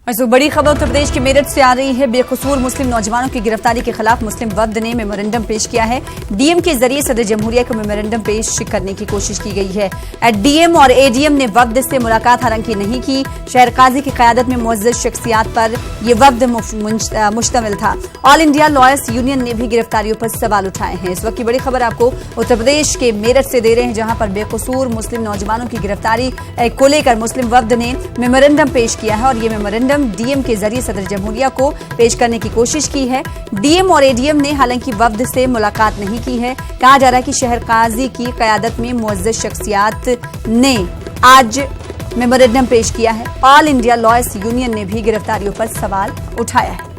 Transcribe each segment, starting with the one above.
और बड़ी खबर उत्तर प्रदेश के मेरठ से आ रही है। बेकसूर मुस्लिम नौजवानों की गिरफ्तारी के खिलाफ मुस्लिम वफ्द ने मेमोरेंडम पेश किया है। डीएम के जरिए सदर जमहूरिया को मेमोरेंडम पेश करने की कोशिश की गई है। डीएम और एडीएम ने वफ्द से मुलाकात हालांकि नहीं की। शहर काजी की क़यादत में मुअज़्ज़ज़ शख्सियात पर यह वफ्द मुश्तमिल था। ऑल इंडिया लॉयर्स यूनियन ने भी गिरफ्तारियों पर सवाल उठाए हैं। इस वक्त की बड़ी खबर आपको उत्तर प्रदेश के मेरठ से दे रहे हैं, जहां पर बेकसूर मुस्लिम नौजवानों की गिरफ्तारी को लेकर मुस्लिम वफ्द ने मेमोरेंडम पेश किया है और ये मेमोरेंडम डीएम के जरिए सदर जमहूरिया को पेश करने की कोशिश की है। डीएम और एडीएम ने हालांकि वफ्द से मुलाकात नहीं की है। कहा जा रहा है कि शहर काजी की क़यादत में मुअज़्ज़ज़ शख्सियात ने आज मेमोरेंडम पेश किया है। ऑल इंडिया लॉयर्स यूनियन ने भी गिरफ्तारियों पर सवाल उठाया है।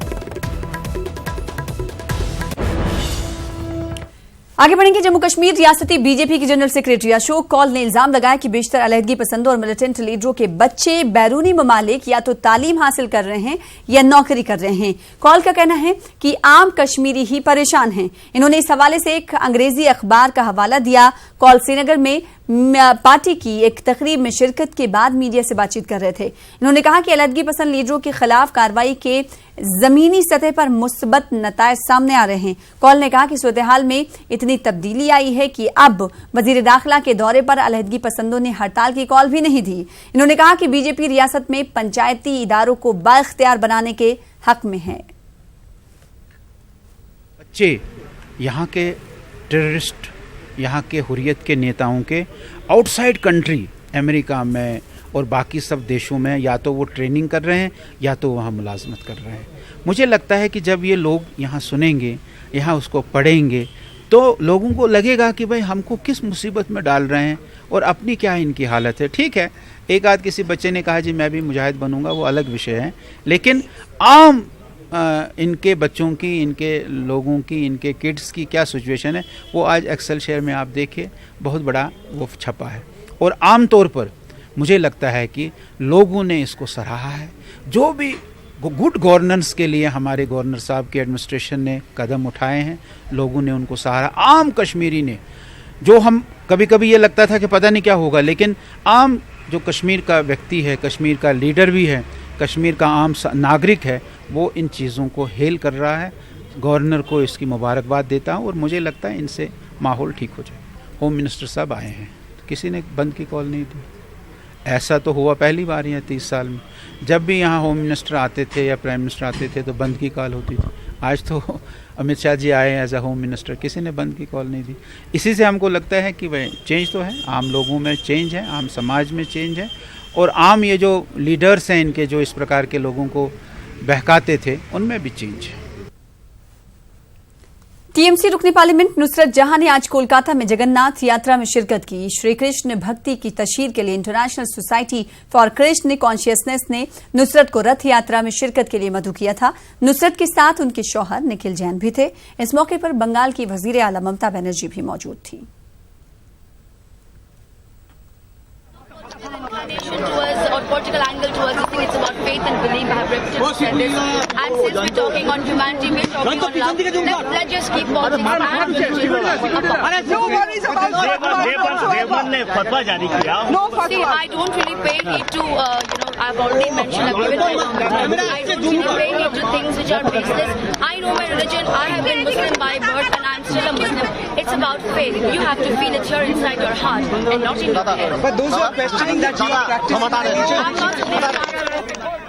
आगे बढ़ेंगे। जम्मू कश्मीर रियासती बीजेपी की जनरल सेक्रेटरी अशोक कौल ने इल्जाम लगाया कि बेशतर अलहदगी पसंदों और मिलिटेंट लीडरों के बच्चे बैरूनी ममालिक या तो तालीम हासिल कर रहे हैं या नौकरी कर रहे हैं। कौल का कहना है कि आम कश्मीरी ही परेशान हैं। इन्होंने इस हवाले से एक अंग्रेजी अखबार का हवाला दिया। कौल श्रीनगर में पार्टी की एक तकरीब में शिरकत के बाद मीडिया से बातचीत कर रहे थे। इन्होंने कहा कि अलहदगी पसंद लीडरों के खिलाफ कार्रवाई के जमीनी सतह पर मुस्बत नतायज सामने आ रहे हैं। कौल ने कहा कि सूरत-ए-हाल में इतनी तब्दीली आई है कि अब वजीर दाखिला के दौरे पर अलहदगी पसंदों ने हड़ताल की कॉल भी नहीं दी। इन्होंने कहा कि बीजेपी रियासत में पंचायती इदारों को बाइख्तियार बनाने के हक में है। बच्चे यहाँ के टेररिस्ट, यहाँ के हुर्रियत के नेताओं के आउटसाइड कंट्री अमेरिका में और बाकी सब देशों में या तो वो ट्रेनिंग कर रहे हैं या तो वहाँ मुलाजमत कर रहे हैं। मुझे लगता है कि जब ये लोग यहाँ सुनेंगे, यहाँ उसको पढ़ेंगे, तो लोगों को लगेगा कि भाई हमको किस मुसीबत में डाल रहे हैं और अपनी क्या इनकी हालत है। ठीक है, एक आध किसी बच्चे ने कहा जी मैं भी मुजाहिद बनूंगा, वो अलग विषय है, लेकिन आम इनके बच्चों की, इनके लोगों की, इनके किड्स की क्या सिचुएशन है वो आज एक्सेल शेयर में आप देखिए, बहुत बड़ा वो छपा है। और आम तौर पर मुझे लगता है कि लोगों ने इसको सराहा है। जो भी गुड गवर्नेंस के लिए हमारे गवर्नर साहब की एडमिनिस्ट्रेशन ने कदम उठाए हैं, लोगों ने उनको सराहा। आम कश्मीरी ने, जो हम कभी कभी ये लगता था कि पता नहीं क्या होगा, लेकिन आम जो कश्मीर का व्यक्ति है, कश्मीर का लीडर भी है, कश्मीर का आम नागरिक है, वो इन चीज़ों को हेल कर रहा है। गवर्नर को इसकी मुबारकबाद देता हूँ और मुझे लगता है इनसे माहौल ठीक हो जाए। होम मिनिस्टर साहब आए हैं, किसी ने बंद की कॉल नहीं दी। ऐसा तो हुआ पहली बार यहाँ 30 साल में। जब भी यहाँ होम मिनिस्टर आते थे या प्राइम मिनिस्टर आते थे तो बंद की कॉल होती थी। आज तो अमित शाह जी आए एज अ होम मिनिस्टर, किसी ने बंद की कॉल नहीं दी। इसी से हमको लगता है कि भाई चेंज तो है, आम लोगों में चेंज है, आम समाज में चेंज है, और आम ये जो लीडर्स हैं इनके, जो इस प्रकार के लोगों को बहकाते थे, उनमें भी चेंज है। टीएमसी रुकनी पार्लियामेंट नुसरत जहां ने आज कोलकाता में जगन्नाथ यात्रा में शिरकत की। श्री कृष्ण भक्ति की तशहीर के लिए international society for Krishna consciousness ने नुसरत को रथ यात्रा में शिरकत के लिए मदऊ किया था। नुसरत के साथ उनके शौहर निखिल जैन भी थे। इस मौके पर बंगाल की वजीर आला ममता बनर्जी भी मौजूद थी। Or political angle towards this thing, it's about faith and belief. I have repeated this, and since we're talking on humanity, we're talking on love. Let's just keep politics and religion apart. Deoband ने फतवा जारी किया। See, I don't really pay heed to, I've already mentioned, I've given my comment. I don't really pay heed to things which are baseless. I know my religion. I have been Muslim by birth, and I'm still a Muslim. It's about faith. You have to feel it here inside your heart and not in your head. But those who are questioning that you are practicing religion, I'm not